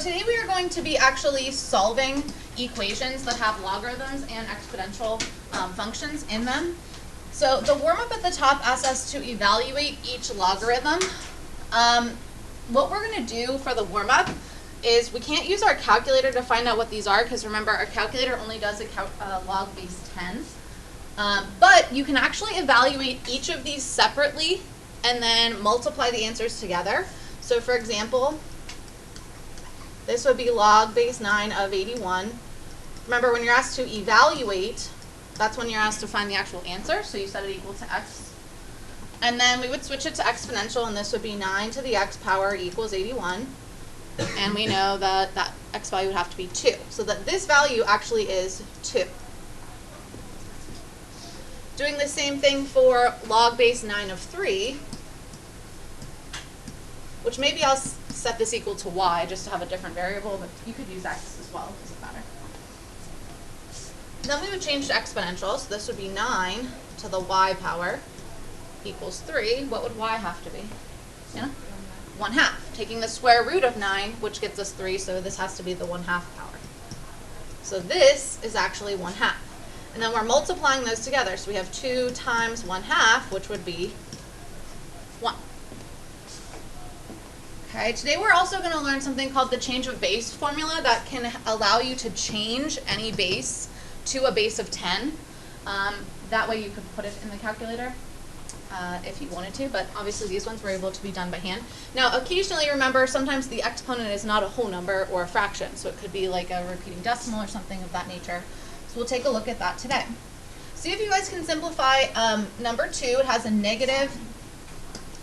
today we are going to be actually solving equations that have logarithms and exponential functions in them. So the warm-up at the top asks us to evaluate each logarithm. What we're going to do for the warm-up is we can't use our calculator to find out what these are, because remember, our calculator only does a log base 10. But you can actually evaluate each of these separately and then multiply the answers together. So for example, this would be log base 9 of 81. Remember, when you're asked to evaluate, that's when you're asked to find the actual answer, so you set it equal to x. And then we would switch it to exponential, and this would be 9 to the x power equals 81. And we know that that x value would have to be 2, so that this value actually is 2. Doing the same thing for log base 9 of 3, which maybe I'll set this equal to y just to have a different variable, but you could use x as well, it doesn't matter. Then we would change to exponential, so this would be 9 to the y power equals 3. What would y have to be? Yeah? 1/2. Taking the square root of 9, which gets us 3, so this has to be the 1/2 power. So this is actually 1/2. And then we're multiplying those together, so we have 2 times 1/2, which would be 1. Okay, today we're also going to learn something called the change of base formula that can allow you to change any base to a base of 10. That way you could put it in the calculator if you wanted to, but obviously these ones were able to be done by hand. Now, occasionally, remember, sometimes the exponent is not a whole number or a fraction, so it could be like a repeating decimal or something of that nature. So we'll take a look at that today. See if you guys can simplify number 2. It has a negative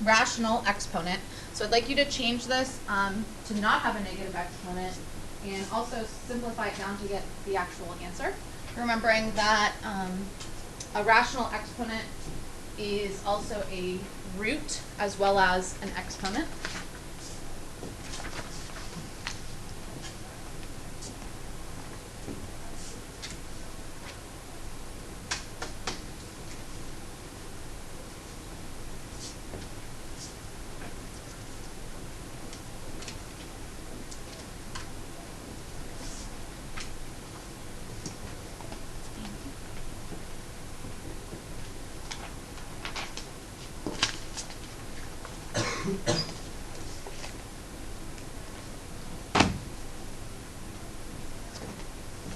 rational exponent. So I'd like you to change this to not have a negative exponent and also simplify it down to get the actual answer. Remembering that a rational exponent is also a root as well as an exponent.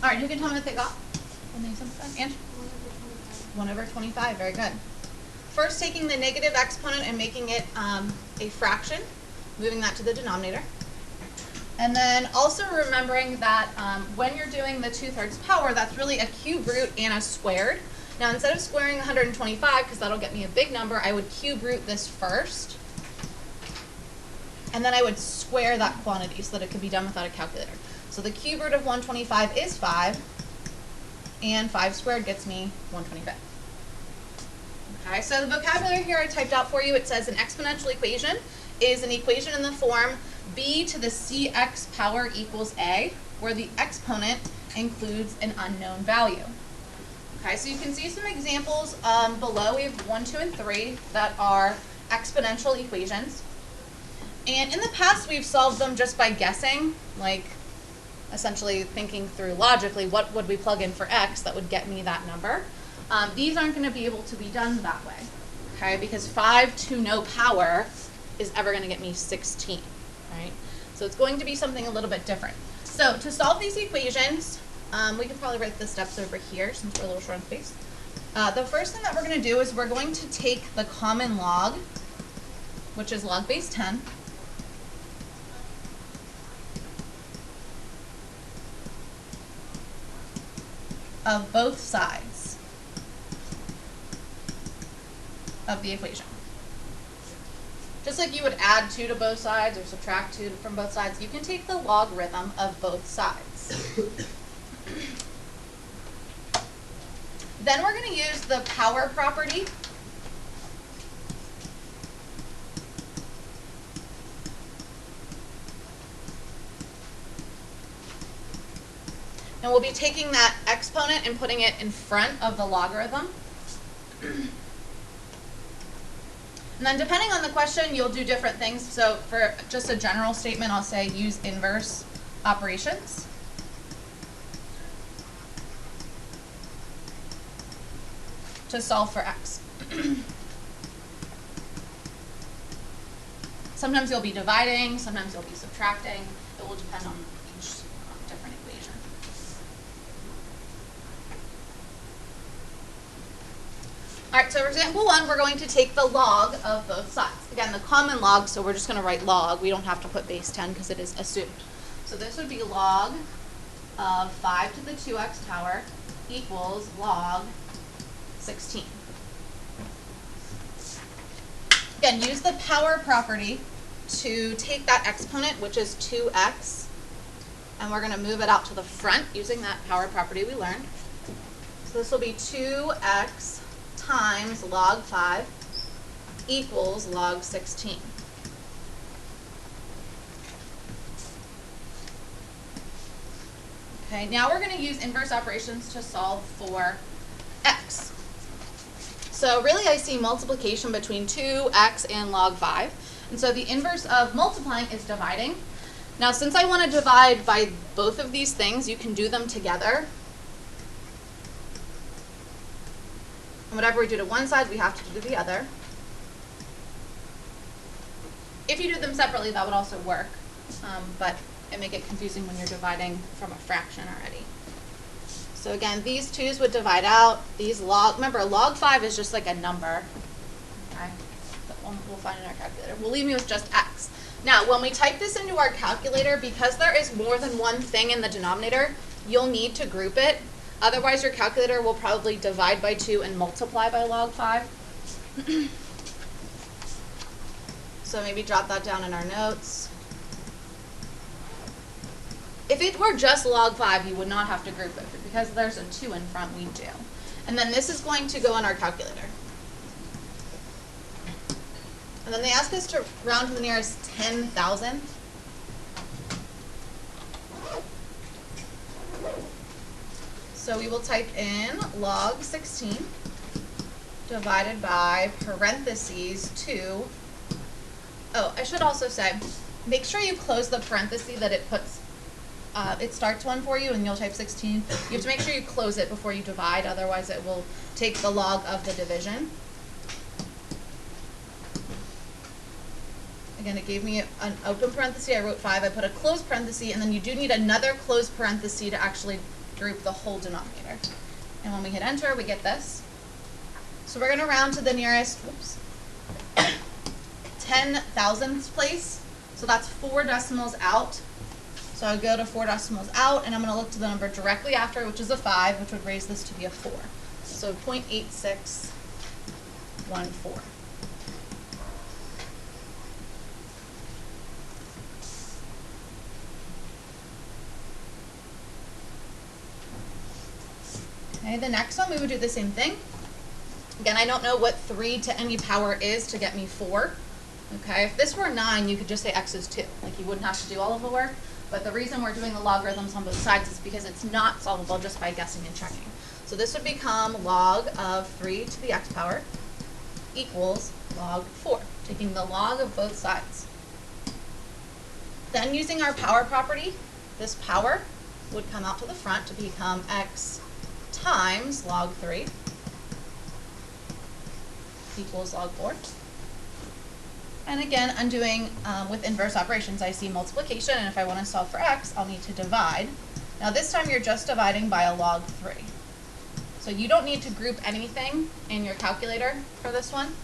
All right, who can tell me what they got? And 1/25, very good. First, taking the negative exponent and making it a fraction, moving that to the denominator. And then also remembering that when you're doing the 2/3 power, that's really a cube root and a squared. Now, instead of squaring 125, because that'll get me a big number, I would cube root this first. And then I would square that quantity so that it could be done without a calculator. So the cube root of 125 is 5, and 5 squared gets me 125. Okay, so the vocabulary here I typed out for you, it says an exponential equation is an equation in the form b to the cx power equals a, where the exponent includes an unknown value. Okay, so you can see some examples below. We have 1, 2, and 3 that are exponential equations. And in the past, we've solved them just by guessing, like essentially thinking through logically, what would we plug in for x that would get me that number. These aren't going to be able to be done that way, okay, because 5 to no power is ever going to get me 16, right? So it's going to be something a little bit different. So to solve these equations, we could probably write the steps over here since we're a little short on space. The first thing that we're going to do is we're going to take the common log, which is log base 10, of both sides of the equation. Just like you would add 2 to both sides or subtract 2 from both sides, you can take the logarithm of both sides. Then we're going to use the power property . And we'll be taking that exponent and putting it in front of the logarithm. And then depending on the question, you'll do different things. So for just a general statement, I'll say use inverse operations. To solve for x. Sometimes you'll be dividing, sometimes you'll be subtracting. It will depend on each different equation. All right, so for example 1, we're going to take the log of both sides. Again, the common log, so we're just going to write log. We don't have to put base 10 because it is assumed. So this would be log of 5 to the 2x power equals log 16. Again, use the power property to take that exponent, which is 2x, and we're going to move it out to the front using that power property we learned. So this will be 2x times log 5 equals log 16. Okay, now we're going to use inverse operations to solve for x. So really I see multiplication between 2x and log 5. And so the inverse of multiplying is dividing. Now since I want to divide by both of these things, you can do them together. And whatever we do to one side, we have to do to the other. If you do them separately, that would also work. But it may get confusing when you're dividing from a fraction already. So again, these 2's would divide out. These log, remember log 5 is just like a number. Okay, that one we'll find in our calculator. We'll leave you with just x. Now, when we type this into our calculator, because there is more than one thing in the denominator, you'll need to group it. Otherwise, your calculator will probably divide by 2 and multiply by log 5. So maybe jot that down in our notes. If it were just log 5, you would not have to group it, but because there's a 2 in front, we do. And then this is going to go in our calculator. And then they ask us to round to the nearest 10,000. So we will type in log 16 divided by parentheses 2. Oh, I should also say, make sure you close the parenthesis that it puts. It starts one for you and you'll type 16. You have to make sure you close it before you divide, otherwise it will take the log of the division. Again, it gave me an open parenthesis, I wrote 5, I put a closed parenthesis, and then you do need another closed parenthesis to actually group the whole denominator. And when we hit enter, we get this. So we're going to round to the nearest 10,000th place. So that's 4 decimals out. So I go to 4 decimals out, and I'm going to look to the number directly after, which is a 5, which would raise this to be a 4. So 0.8614. Okay, the next one we would do the same thing. Again, I don't know what 3 to any power is to get me 4. Okay, if this were 9, you could just say x is 2. Like you wouldn't have to do all of the work. But the reason we're doing the logarithms on both sides is because it's not solvable just by guessing and checking. So this would become log of 3 to the x power equals log 4, taking the log of both sides. Then using our power property, this power would come out to the front to become x times log 3 equals log 4. And again, I'm doing with inverse operations, I see multiplication, and if I want to solve for x, I'll need to divide. Now this time you're just dividing by a log 3. So you don't need to group anything in your calculator for this one.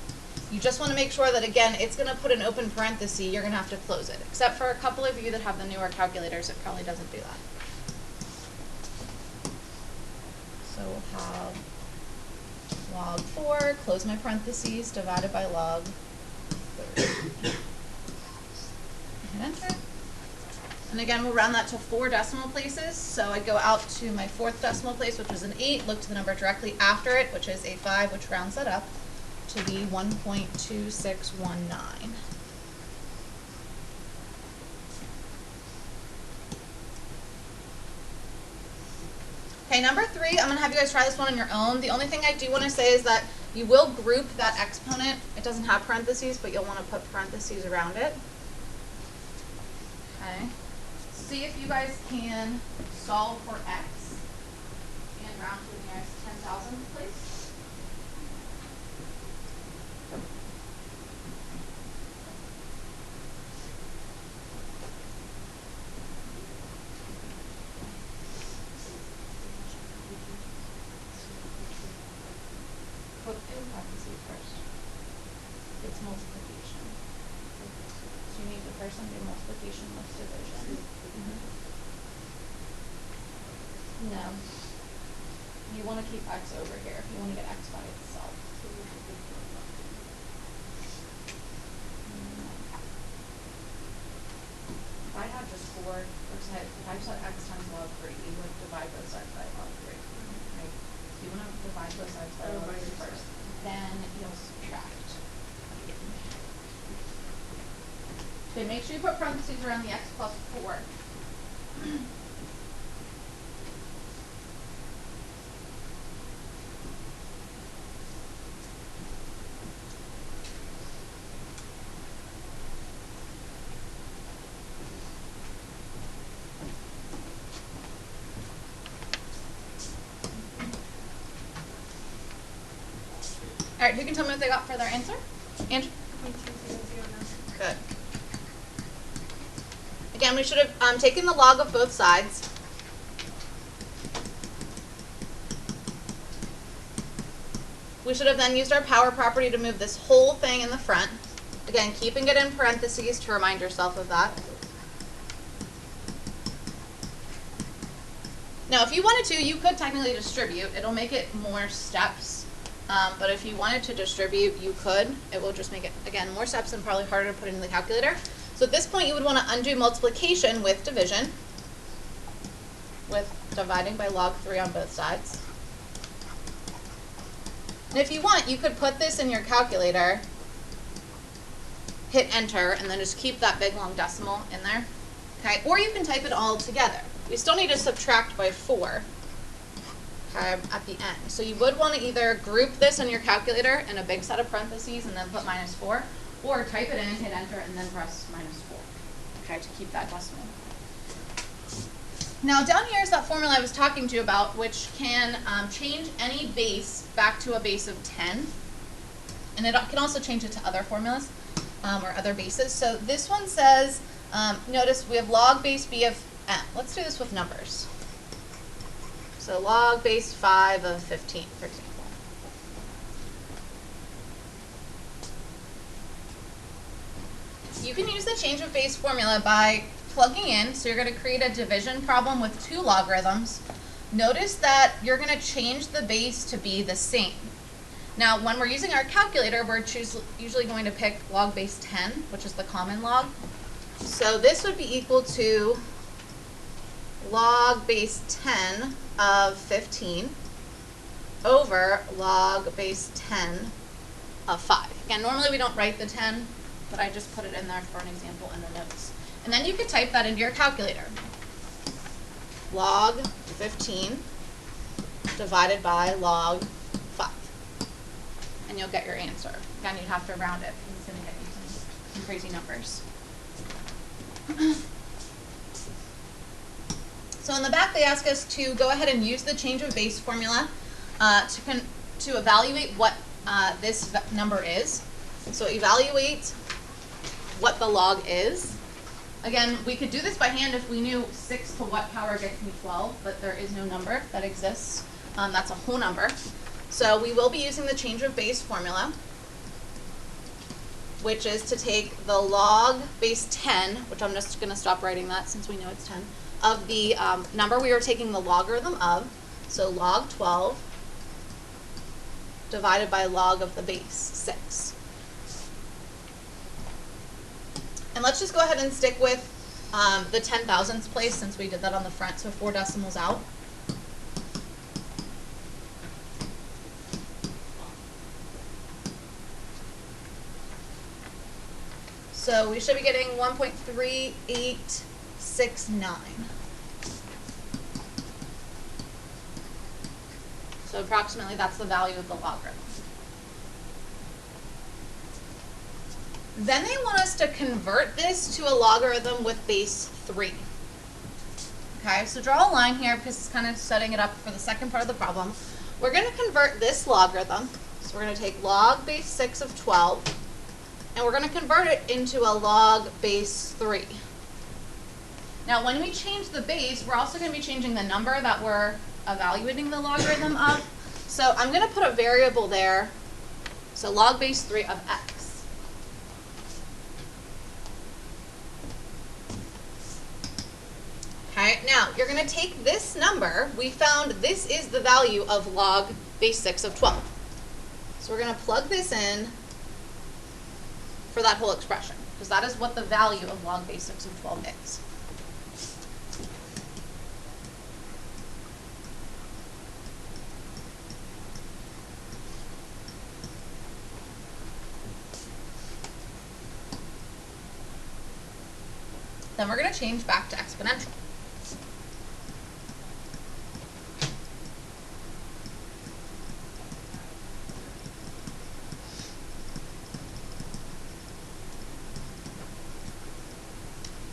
You just want to make sure that, again, it's going to put an open parenthesis, you're going to have to close it. Except for a couple of you that have the newer calculators, it probably doesn't do that. So we'll have log 4, close my parentheses, divided by log 3. Hit enter. And again, we'll round that to 4 decimal places. So I go out to my 4th decimal place, which is an 8, look to the number directly after it, which is a 5, which rounds that up to be 1.2619. Okay, number 3, I'm going to have you guys try this one on your own. The only thing I do want to say is that you will group that exponent. It doesn't have parentheses, but you'll want to put parentheses around it. Okay. see if you guys can solve for x and round to the nearest 10,000, please. Put in parentheses first. It's multiplication. So you need to first do multiplication with division. No. You want to keep x over here if you want to get x by itself. If I had just 4, if I just had x times log 3, you would divide both sides by log 3. Right? So you want to divide both sides by log 3 first. Then you'll subtract. Okay, make sure you put parentheses around the x plus 4. All right, who can tell me what they got for their answer? Andrew? Good. Again, we should have taken the log of both sides. We should have then used our power property to move this whole thing in the front. Again, keeping it in parentheses to remind yourself of that. Now, if you wanted to, you could technically distribute. It'll make it more steps. But if you wanted to distribute, you could. It will just make it, again, more steps and probably harder to put in the calculator. So at this point, you would want to undo multiplication with division, with dividing by log 3 on both sides. And if you want, you could put this in your calculator, hit enter, and then just keep that big long decimal in there. Okay? Or you can type it all together. We still need to subtract by 4. At the end. So you would want to either group this in your calculator in a big set of parentheses and then put -4, or type it in, hit enter, and then press -4, okay, to keep that decimal. Now down here is that formula I was talking to you about, which can change any base back to a base of 10, and it can also change it to other formulas or other bases. So this one says, notice we have log base b of m. Let's do this with numbers. So log base 5 of 15, for example. You can use the change of base formula by plugging in. So you're going to create a division problem with 2 logarithms. Notice that you're going to change the base to be the same. Now, when we're using our calculator, we're usually going to pick log base 10, which is the common log. So this would be equal to log base 10 of 15 over log base 10 of 5. Again, normally we don't write the 10, but I just put it in there for an example in the notes. And then you could type that into your calculator. Log 15 divided by log 5. And you'll get your answer. Again, you'd have to round it because it's going to get you some crazy numbers. So in the back, they ask us to go ahead and use the change of base formula to evaluate what this number is. So evaluate what the log is. Again, we could do this by hand if we knew 6 to what power gets me 12, but there is no number that exists. That's a whole number. So we will be using the change of base formula, which is to take the log base 10, which I'm just going to stop writing that since we know it's 10, of the number we were taking the logarithm of, so log 12 divided by log of the base, 6. And let's just go ahead and stick with the 10,000ths place since we did that on the front, so 4 decimals out. So we should be getting 1.3869. So approximately that's the value of the logarithm. Then they want us to convert this to a logarithm with base 3. Okay, so draw a line here because it's kind of setting it up for the second part of the problem. We're going to convert this logarithm. So we're going to take log base 6 of 12, and we're going to convert it into a log base 3. Now, when we change the base, we're also going to be changing the number that we're evaluating the logarithm of. So I'm going to put a variable there. So log base 3 of x. Okay, now you're going to take this number. We found this is the value of log base 6 of 12. So we're going to plug this in for that whole expression, because that is what the value of log base 6 of 12 is. Then we're going to change back to exponential.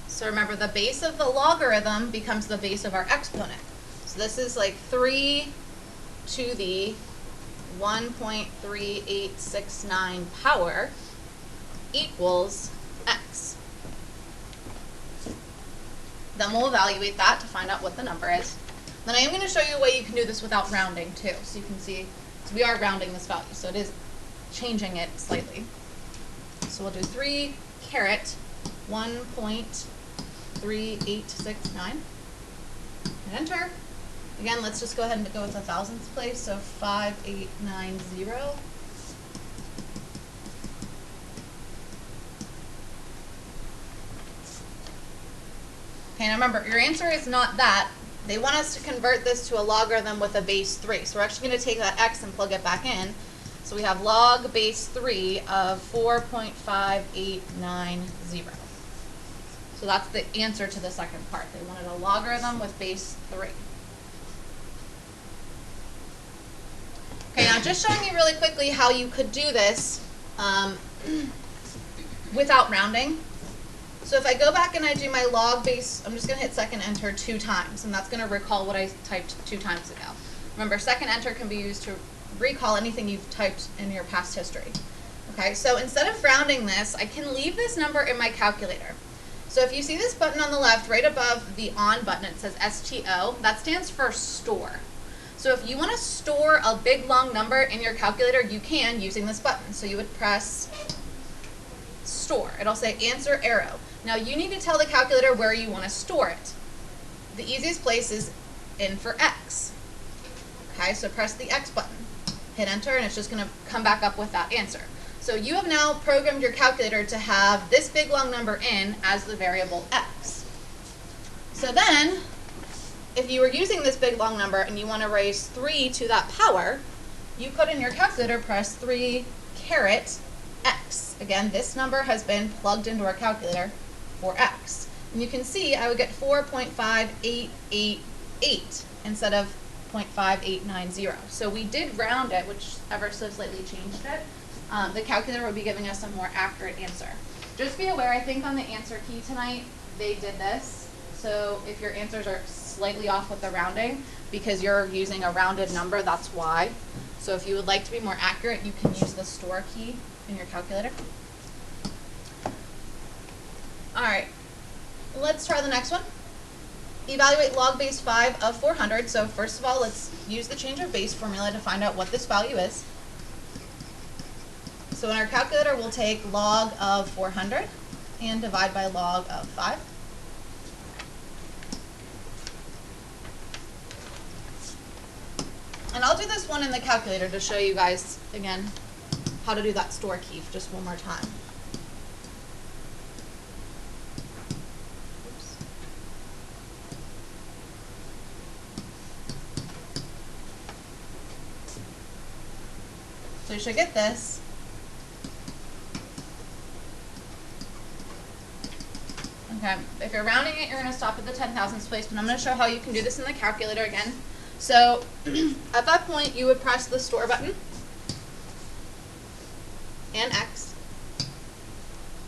So remember, the base of the logarithm becomes the base of our exponent. So this is like 3 to the 1.3869 power equals x. Then we'll evaluate that to find out what the number is. Then I am going to show you a way you can do this without rounding too. So you can see, so we are rounding this value, so it is changing it slightly. So we'll do 3 caret 1.3869 and enter. Again, let's just go ahead and go with the thousandths place, so 5890. Okay, now remember, your answer is not that. They want us to convert this to a logarithm with a base 3. So we're actually going to take that x and plug it back in. So we have log base 3 of 4.5890. So that's the answer to the second part. They wanted a logarithm with base 3. Okay, now just showing you really quickly how you could do this without rounding. So if I go back and I do my log base, I'm just going to hit second enter 2 times, and that's going to recall what I typed 2 times ago. Remember, second enter can be used to recall anything you've typed in your past history. Okay, so instead of rounding this, I can leave this number in my calculator. So if you see this button on the left, right above the on button, it says STO. That stands for store. So if you want to store a big long number in your calculator, you can using this button. So you would press store. It'll say answer arrow. Now you need to tell the calculator where you want to store it. The easiest place is in for x. Okay, so press the x button. Hit enter, and it's just going to come back up with that answer. So you have now programmed your calculator to have this big long number in as the variable x. So then, if you were using this big long number and you want to raise 3 to that power, you could in your calculator press 3 caret x. Again, this number has been plugged into our calculator for x. And you can see I would get 4.5888 instead of 0.5890. So we did round it, which ever so slightly changed it. The calculator would be giving us a more accurate answer. Just be aware, I think on the answer key tonight, they did this. So if your answers are slightly off with the rounding, because you're using a rounded number, that's why. So if you would like to be more accurate, you can use the store key in your calculator. All right, let's try the next one. Evaluate log base 5 of 400. So first of all, let's use the change of base formula to find out what this value is. So in our calculator, we'll take log of 400 and divide by log of 5. And I'll do this one in the calculator to show you guys, again, how to do that store key just one more time. Oops. So you should get this. Okay, if you're rounding it, you're going to stop at the 10,000ths place, but I'm going to show how you can do this in the calculator again. So at that point, you would press the store button and x.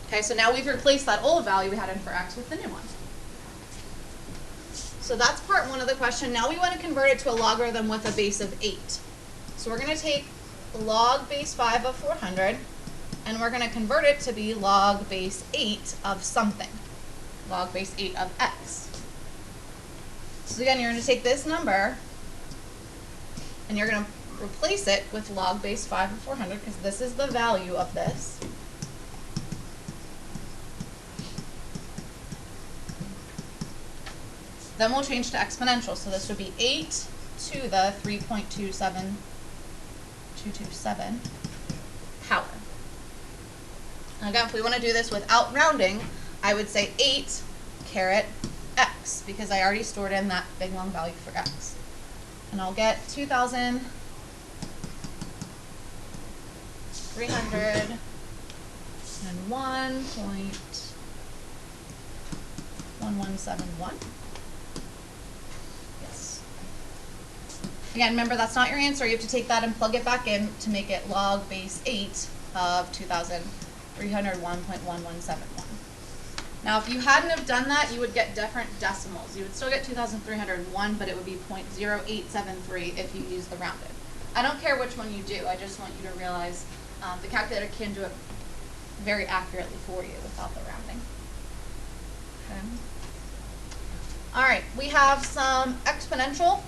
Okay, so now we've replaced that old value we had in for x with the new one. So that's part one of the question. Now we want to convert it to a logarithm with a base of 8. So we're going to take log base 5 of 400, and we're going to convert it to be log base 8 of something. Log base 8 of x. So again, you're going to take this number, and you're going to replace it with log base 5 of 400, because this is the value of this. Then we'll change to exponential. So this would be 8 to the 3.27227 power. And again, if we want to do this without rounding, I would say 8 caret x, because I already stored in that big long value for x. And I'll get 2,301.1171. Again, remember, that's not your answer. You have to take that and plug it back in to make it log base 8 of 2,301.1171. Now, if you hadn't have done that, you would get different decimals. You would still get 2,301, but it would be 0.0873 if you use the rounded. I don't care which one you do. I just want you to realize the calculator can do it very accurately for you without the rounding. Okay. All right, we have some exponential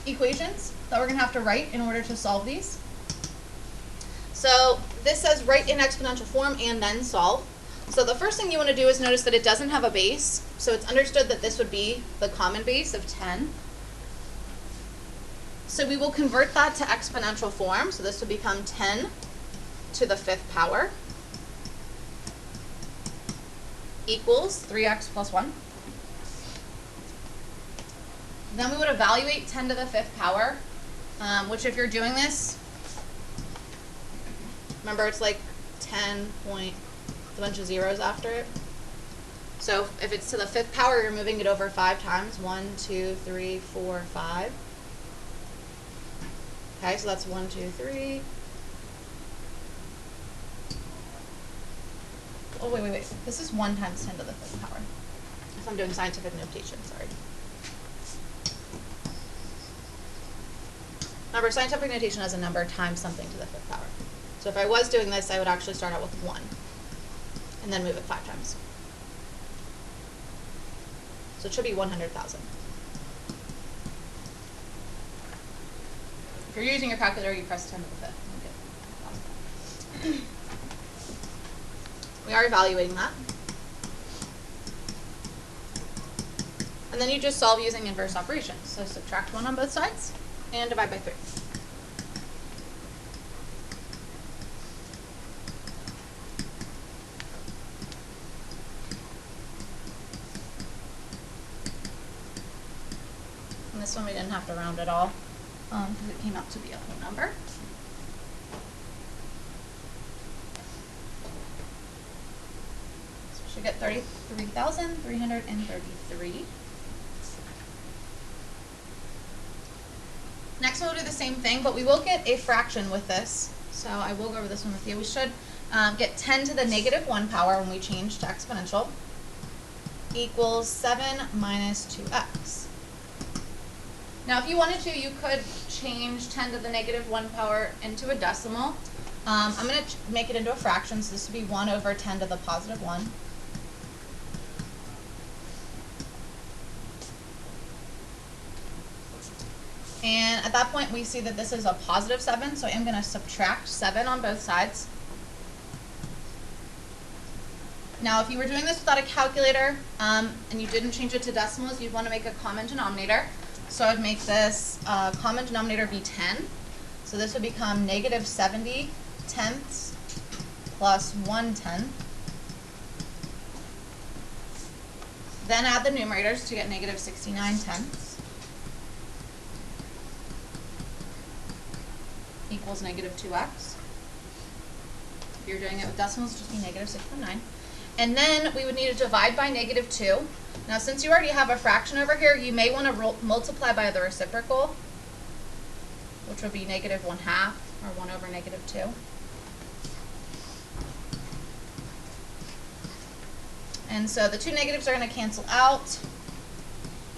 equations that we're going to have to write in order to solve these. So this says write in exponential form and then solve. So the first thing you want to do is notice that it doesn't have a base. So it's understood that this would be the common base of 10. So we will convert that to exponential form. So this would become 10 to the 5th power equals 3x plus 1. Then we would evaluate 10 to the 5th power, which if you're doing this, remember it's like 10 point, a bunch of zeros after it. So if it's to the 5th power, you're moving it over 5 times. 1, 2, 3, 4, 5. Okay, so that's 1, 2, 3. Oh, wait. This is 1 times 10 to the 5th power. If I'm doing scientific notation, sorry. Remember, scientific notation has a number times something to the 5th power. So if I was doing this, I would actually start out with 1 and then move it 5 times. So it should be 100,000. If you're using your calculator, you press 10 to the 5th. Okay. We are evaluating that. And then you just solve using inverse operations. So subtract 1 on both sides and divide by 3. And this one we didn't have to round at all because it came out to be a whole number. So we should get 33,333. Next one we'll do the same thing, but we will get a fraction with this. So I will go over this one with you. We should get 10 to the negative 1 power when we change to exponential equals 7 minus 2x. Now if you wanted to, you could change 10 to the negative 1 power into a decimal. I'm going to make it into a fraction, so this would be 1 over 10 to the positive 1. And at that point, we see that this is a positive 7, so I'm going to subtract 7 on both sides. Now, if you were doing this without a calculator and you didn't change it to decimals, you'd want to make a common denominator. So I would make this common denominator be 10. So this would become negative 70 tenths plus 1 tenth. Then add the numerators to get negative 69 tenths. Equals negative 2x. If you're doing it with decimals, just be negative 6.9. And then we would need to divide by negative 2. Now, since you already have a fraction over here, you may want to multiply by the reciprocal, which would be negative 1/2, or 1 over negative 2. And so the two negatives are going to cancel out.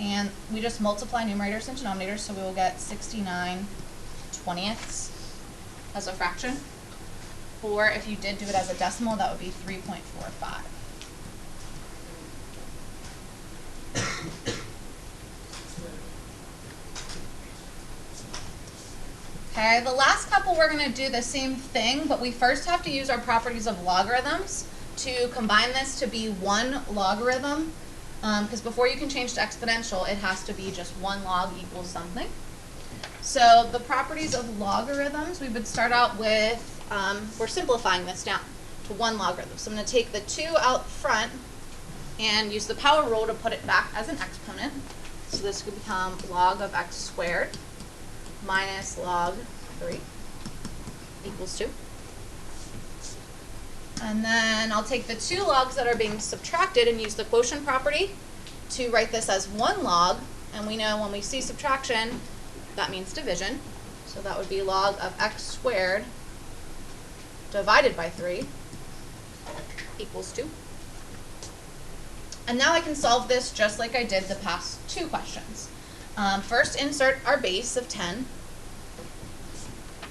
and we just multiply numerators and denominators, so we will get 69/20 as a fraction. Or if you did do it as a decimal, that would be 3.45. Okay, the last couple we're going to do the same thing, but we first have to use our properties of logarithms to combine this to be one logarithm, because before you can change to exponential, it has to be just one log equals something. So the properties of logarithms, we would start out with, we're simplifying this down to one logarithm. So I'm going to take the 2 out front and use the power rule to put it back as an exponent. So this could become log of x squared minus log 3 equals 2. And then I'll take the 2 logs that are being subtracted and use the quotient property to write this as 1 log. And we know when we see subtraction, that means division. So that would be log of x squared divided by 3 equals 2. And now I can solve this just like I did the past 2 questions. First, insert our base of 10,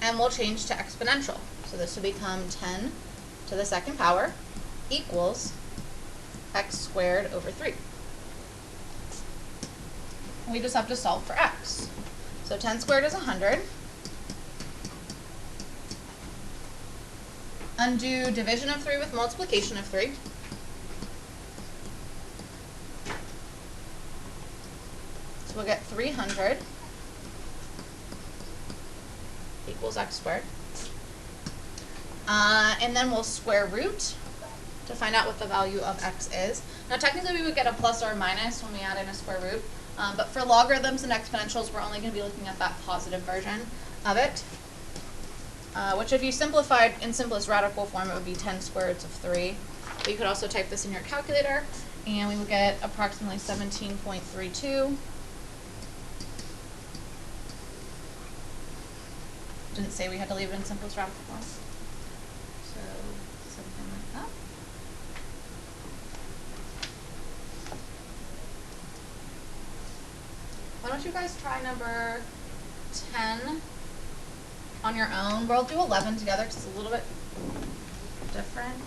and we'll change to exponential. So this will become 10 to the second power equals x squared over 3. We just have to solve for x. So 10 squared is 100. Undo division of 3 with multiplication of 3. So we'll get 300 equals x squared. And then we'll square root to find out what the value of x is. Now technically we would get a plus or a minus when we add in a square root, but for logarithms and exponentials we're only going to be looking at that positive version of it, which if you simplified in simplest radical form it would be 10 squared roots of 3. But you could also type this in your calculator and we would get approximately 17.32. Didn't say we had to leave it in simplest radical form. So something like that. Why don't you guys try number 10 on your own? We'll do 11 together because it's a little bit different.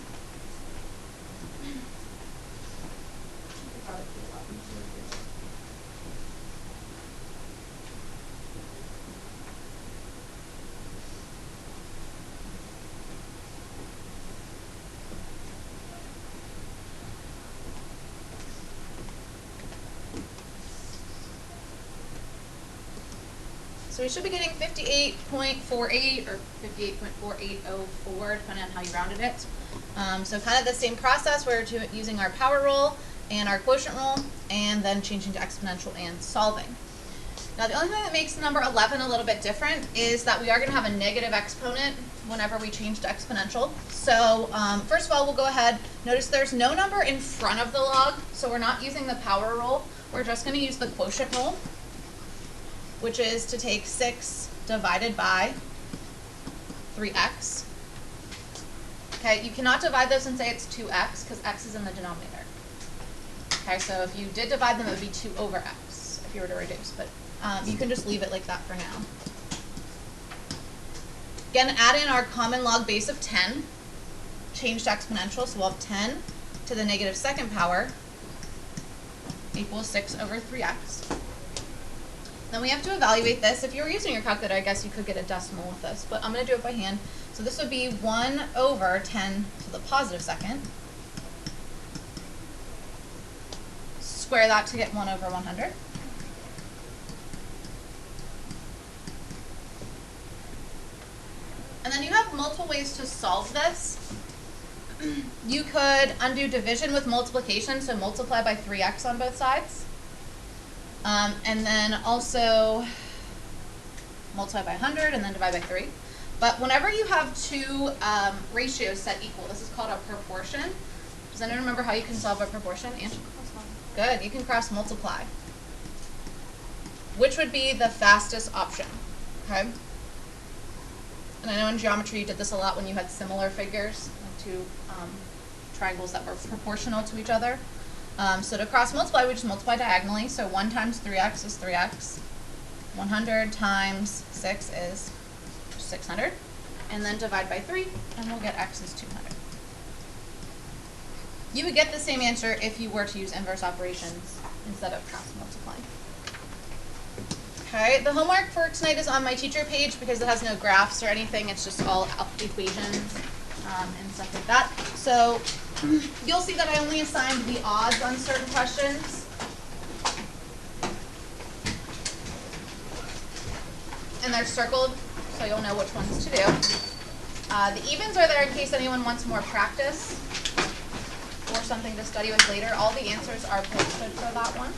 So we should be getting 58.48 or 58.4804, depending on how you rounded it. So kind of the same process. We're using our power rule and our quotient rule, and then changing to exponential and solving. Now the only thing that makes the number 11 a little bit different is that we are going to have a negative exponent whenever we change to exponential. So first of all, we'll go ahead. Notice there's no number in front of the log, so we're not using the power rule. We're just going to use the quotient rule, which is to take 6 divided by 3x. Okay, you cannot divide those and say it's 2x because x is in the denominator. Okay, so if you did divide them, it would be 2 over x if you were to reduce, but you can just leave it like that for now. Again, add in our common log base of 10, change to exponential, so we'll have 10 to the negative second power equals 6 over 3x. Then we have to evaluate this. If you were using your calculator, I guess you could get a decimal with this, but I'm going to do it by hand. So this would be 1 over 10 to the positive second. Square that to get 1 over 100. And then you have multiple ways to solve this. You could undo division with multiplication, so multiply by 3x on both sides. And then also multiply by 100 and then divide by 3. But whenever you have 2 ratios set equal, this is called a proportion. Does anyone remember how you can solve a proportion? Good, you can cross multiply. Which would be the fastest option, okay? And I know in geometry you did this a lot when you had similar figures, like 2 triangles that were proportional to each other. So to cross multiply, we just multiply diagonally. So 1 times 3x is 3x. 100 times 6 is 600. And then divide by 3, and we'll get x is 200. You would get the same answer if you were to use inverse operations instead of cross multiplying. Okay, the homework for tonight is on my teacher page because it has no graphs or anything. It's just all equations and stuff like that. So you'll see that I only assigned the odds on certain questions. And they're circled, so you'll know which ones to do. The evens are there in case anyone wants more practice or something to study with later. All the answers are posted for that one.